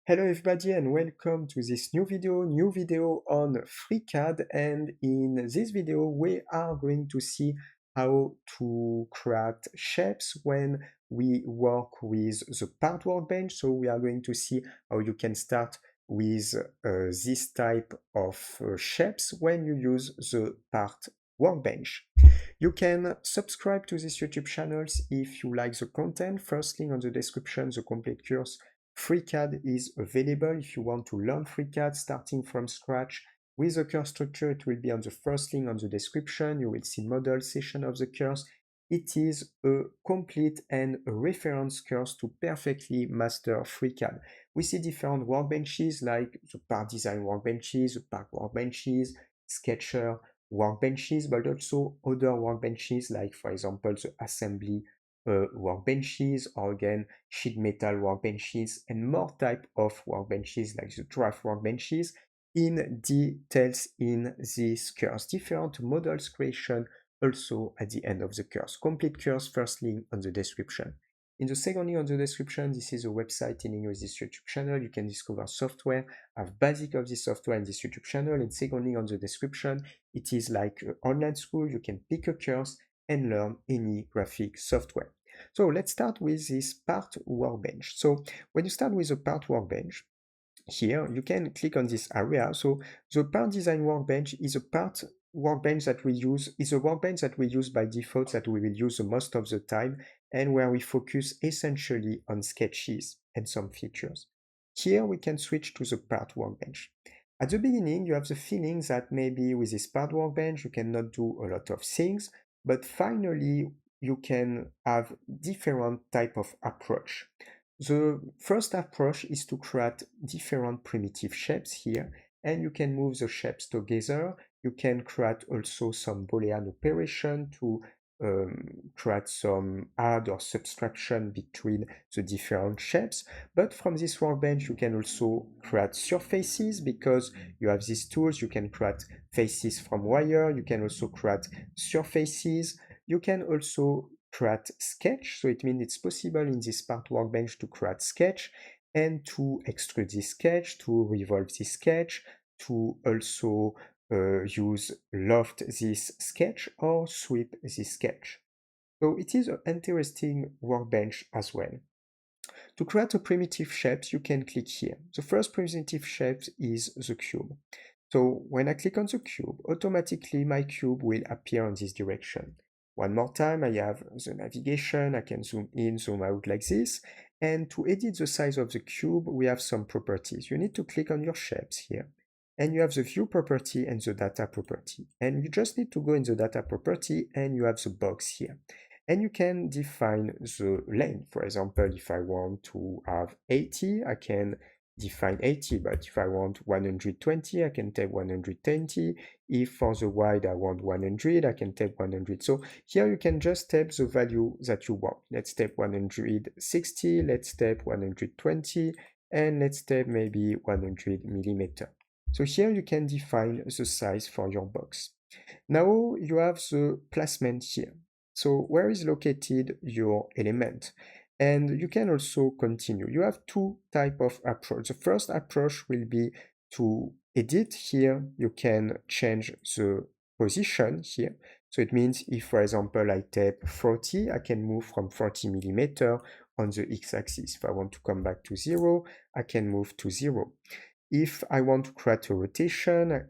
Hello everybody and welcome to this new video on Freecad, and in this video we are going to see how to create shapes when we work with the part workbench. So we are going to see how you can start with this type of shapes when you use the part workbench. You can subscribe to this YouTube channel if you like the content. First link on the description, the complete course Freecad is available. If you want to learn Freecad starting from scratch with the course structure, it will be on the first link on the description. You will see model section of the course. It is a complete and a reference course to perfectly master Freecad. We see different workbenches like the part design workbenches, the part workbenches, sketcher workbenches, but also other workbenches like, for example, the assembly workbenches, or again sheet metal workbenches, and more type of workbenches like the draft workbenches in details in this course. Different models creation also at the end of the course. Complete course, first link on the description. In the second link on the description, this is a website in English, this YouTube channel. You can discover software, have basic of this software in this YouTube channel. In second link on the description, it is like an online school. You can pick a course and learn any graphic software. So let's start with this part workbench. So when you start with a part workbench, here you can click on this area. So the part design workbench is a part workbench that we use, is a workbench that we use by default, that we will use the most of the time, and where we focus essentially on sketches and some features. Here we can switch to the part workbench. At the beginning, you have the feeling that maybe with this part workbench you cannot do a lot of things, but finally you can have different type of approach. The first approach is to create different primitive shapes here, and you can move the shapes together. You can create also some Boolean operation to create some add or subtraction between the different shapes. But from this workbench, you can also create surfaces, because you have these tools. You can create faces from wire. You can also create surfaces. You can also create sketch. So it means it's possible in this part workbench to create sketch and to extrude this sketch, to revolve this sketch, to also use loft this sketch or sweep this sketch. So it is an interesting workbench as well. To create a primitive shapes, you can click here. The first primitive shape is the cube. So when I click on the cube, automatically my cube will appear in this direction. One more time, I have the navigation. I can zoom in, zoom out like this. And to edit the size of the cube, we have some properties. You need to click on your shapes here. And you have the view property and the data property. And you just need to go in the data property and you have the box here. And you can define the length. For example, if I want to have 80, I can define 80, but if I want 120, I can type 120. If for the wide I want 100, I can type 100. So here you can just type the value that you want. Let's type 160, let's type 120, and let's type maybe 100 millimeter. So here you can define the size for your box. Now you have the placement here. So where is located your element? And you can also continue. You have two type of approach. The first approach will be to edit. Here you can change the position here. So it means if, for example, I type 40, I can move from 40 millimeter on the x-axis. If I want to come back to 0, I can move to 0. If I want to create a rotation,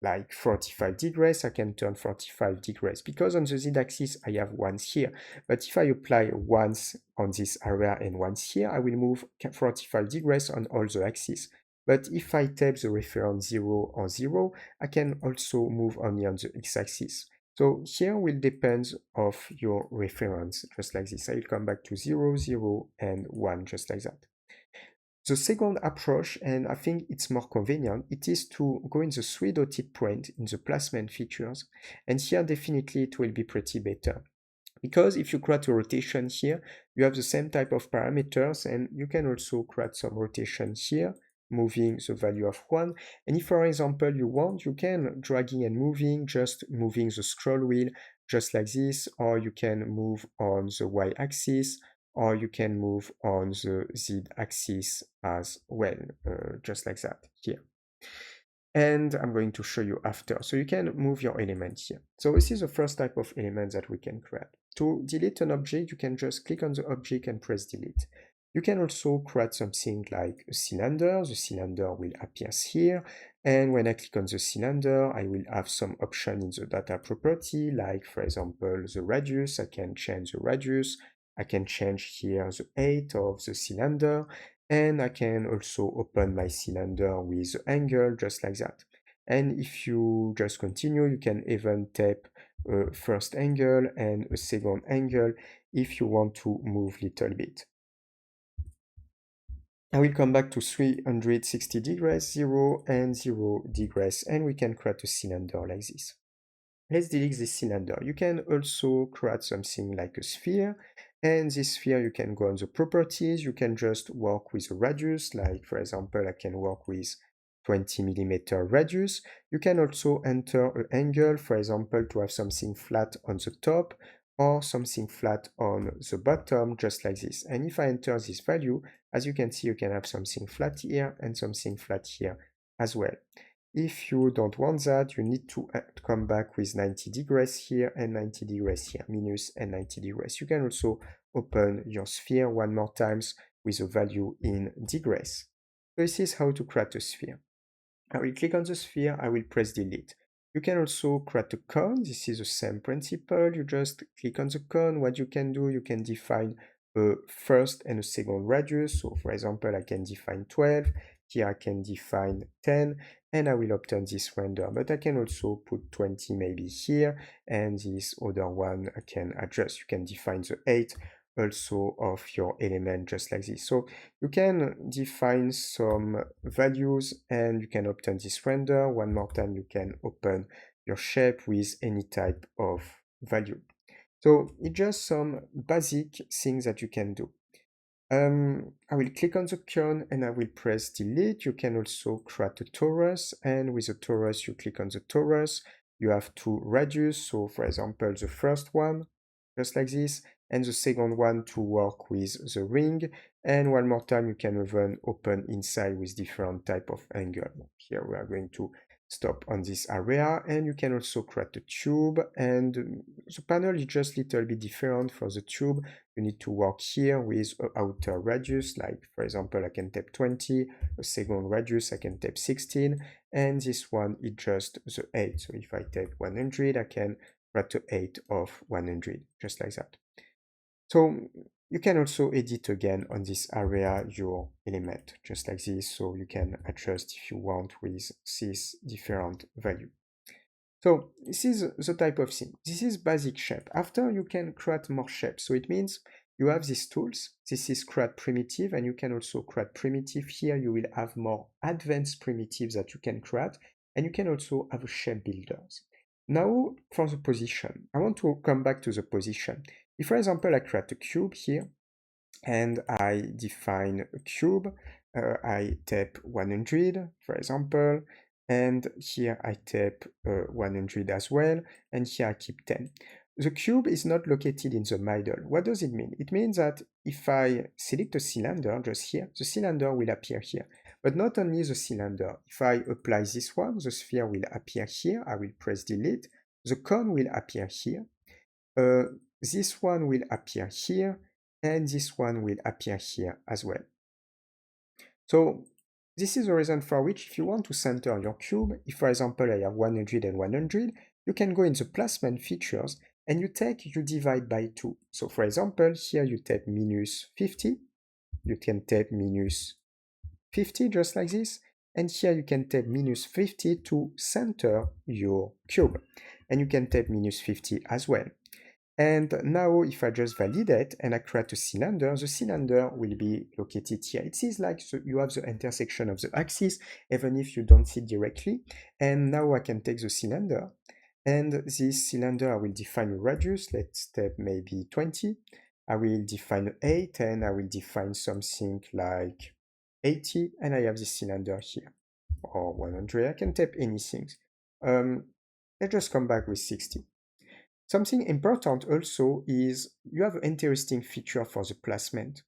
like 45 degrees, I can turn 45 degrees, because on the z-axis I have once here, but if I apply once on this area and once here, I will move 45 degrees on all the axes. But if I type the reference 0 or 0, I can also move only on the x-axis. So here will depend of your reference, just like this. I will come back to 0, 0, and 1, just like that. The second approach, and I think it's more convenient, it is to go in the three dotted point in the placement features, and here definitely it will be pretty better. Because if you create a rotation here, you have the same type of parameters, and you can also create some rotation here, moving the value of 1. And if, for example, you want, you can dragging and moving, just moving the scroll wheel just like this, or you can move on the y-axis, or you can move on the z-axis as well, just like that here. And I'm going to show you after. So you can move your element here. So this is the first type of element that we can create. To delete an object, you can just click on the object and press delete. You can also create something like a cylinder. The cylinder will appear here. And when I click on the cylinder, I will have some option in the data property, like for example, the radius. I can change the radius. I can change here the height of the cylinder. And I can also open my cylinder with the angle just like that. And if you just continue, you can even tap a first angle and a second angle if you want to move little bit. I will come back to 360 degrees, 0 and 0 degrees, and we can create a cylinder like this. Let's delete this cylinder. You can also create something like a sphere, and this sphere you can go on the properties. You can just work with a radius, like for example I can work with 20 millimeter radius. You can also enter an angle, for example to have something flat on the top or something flat on the bottom, just like this. And if I enter this value, as you can see, you can have something flat here and something flat here as well. If you don't want that, you need to come back with 90 degrees here and 90 degrees here, minus and 90 degrees. You can also open your sphere one more times with a value in degrees. So this is how to create a sphere. I will click on the sphere, I will press delete. You can also create a cone. This is the same principle. You just click on the cone. What you can do, you can define a first and a second radius. So for example, I can define 12. Here I can define 10, and I will obtain this render. But I can also put 20 maybe here, and this other one I can adjust. You can define the 8 also of your element just like this. So you can define some values and you can obtain this render. One more time, you can open your shape with any type of value. So it's just some basic things that you can do. I will click on the cone and I will press delete. You can also create a torus, and with a torus, you click on the torus. You have two radius, so for example, the first one, just like this, and the second one to work with the ring. And one more time, you can even open inside with different type of angle. Here we are going to stop on this area, and you can also create a tube, and the panel is just a little bit different for the tube. You need to work here with an outer radius, like for example I can tap 20, a second radius I can tap 16, and this one is just the 8. So if I tap 100, I can write the 8 of 100, just like that. So you can also edit again on this area your element, just like this, so you can adjust if you want with this different value. So this is the type of thing. This is basic shape. After you can create more shapes. So it means you have these tools. This is create primitive, and you can also create primitive. Here you will have more advanced primitives that you can create, and you can also have a shape builders. Now for the position. I want to come back to the position. If for example I create a cube here, and I define a cube, I tap 100 for example, and here I tap 100 as well, and here I keep 10. The cube is not located in the middle. What does it mean? It means that if I select a cylinder just here, the cylinder will appear here. But not only the cylinder. If I apply this one, the sphere will appear here. I will press delete. The cone will appear here. This one will appear here, and this one will appear here as well. So this is the reason for which if you want to center your cube, if for example I have 100 and 100, you can go in the placement features and you divide by 2. So for example, here you tap minus 50, you can tap minus 50 just like this, and here you can tap minus 50 to center your cube, and you can tap minus 50 as well. And now if I just validate and I create a cylinder, the cylinder will be located here. It is like you have the intersection of the axis, even if you don't see it directly. And now I can take the cylinder, and this cylinder I will define a radius. Let's tap maybe 20. I will define 8, and I will define something like 80, and I have this cylinder here, or 100. I can tap anything. Let's just come back with 60. Something important also is you have an interesting feature for the placement.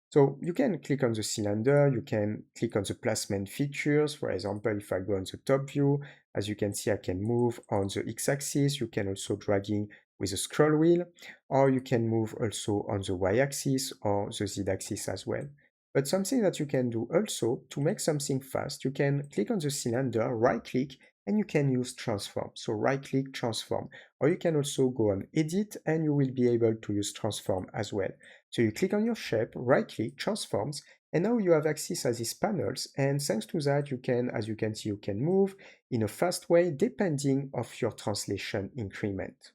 So you can click on the cylinder, you can click on the placement features. For example, if I go on the top view, as you can see, I can move on the x-axis. You can also dragging with a scroll wheel, or you can move also on the y-axis or the z-axis as well. But something that you can do also to make something fast, you can click on the cylinder, right click, and you can use transform. So right click, transform. Or you can also go on edit and you will be able to use transform as well. So you click on your shape, right click, transforms, and now you have access to these panels. And thanks to that, you can, as you can see, you can move in a fast way depending of your translation increment.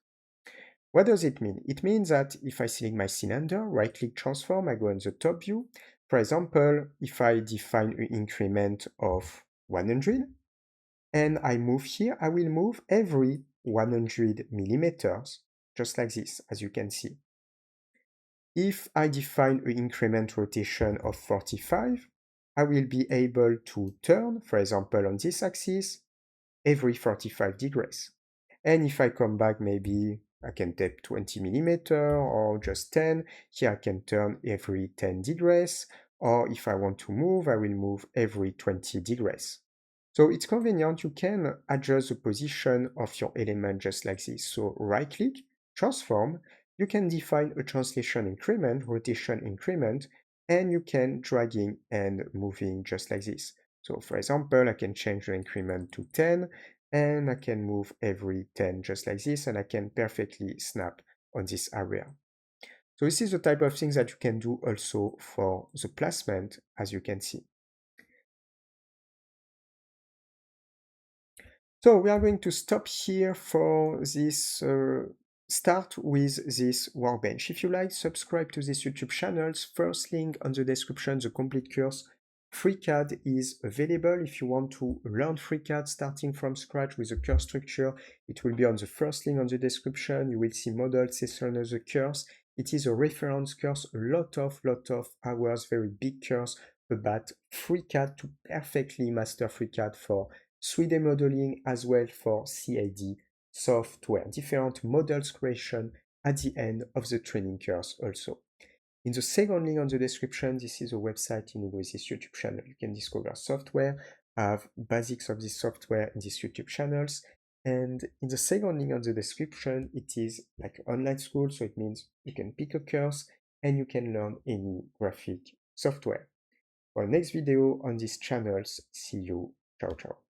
What does it mean? It means that if I select my cylinder, right click transform, I go on the top view. For example, if I define an increment of 100 and I move here, I will move every 100 millimeters, just like this, as you can see. If I define an increment rotation of 45, I will be able to turn, for example, on this axis, every 45 degrees. And if I come back, maybe I can take 20 millimeter or just 10. Here I can turn every 10 degrees. Or if I want to move, I will move every 20 degrees. So it's convenient, you can adjust the position of your element just like this. So right click, transform, you can define a translation increment, rotation increment, and you can dragging and moving just like this. So for example, I can change the increment to 10, and I can move every 10 just like this, and I can perfectly snap on this area. So this is the type of things that you can do also for the placement, as you can see. So we are going to stop here for this start with this workbench. If you like, subscribe to this YouTube channel. First link on the description, the complete course. Freecad is available. If you want to learn Freecad starting from scratch with a course structure, it will be on the first link on the description. You will see models, session of the course. It is a reference course, a lot of hours, very big course about Freecad to perfectly master Freecad for 3D modeling as well for CAD software, different models creation at the end of the training course also. In the second link on the description, this is a website in with this YouTube channel. You can discover software, have basics of this software in these YouTube channels. And in the second link on the description, it is like online school, so it means you can pick a course and you can learn any graphic software. For the next video on these channels, see you. Ciao, ciao.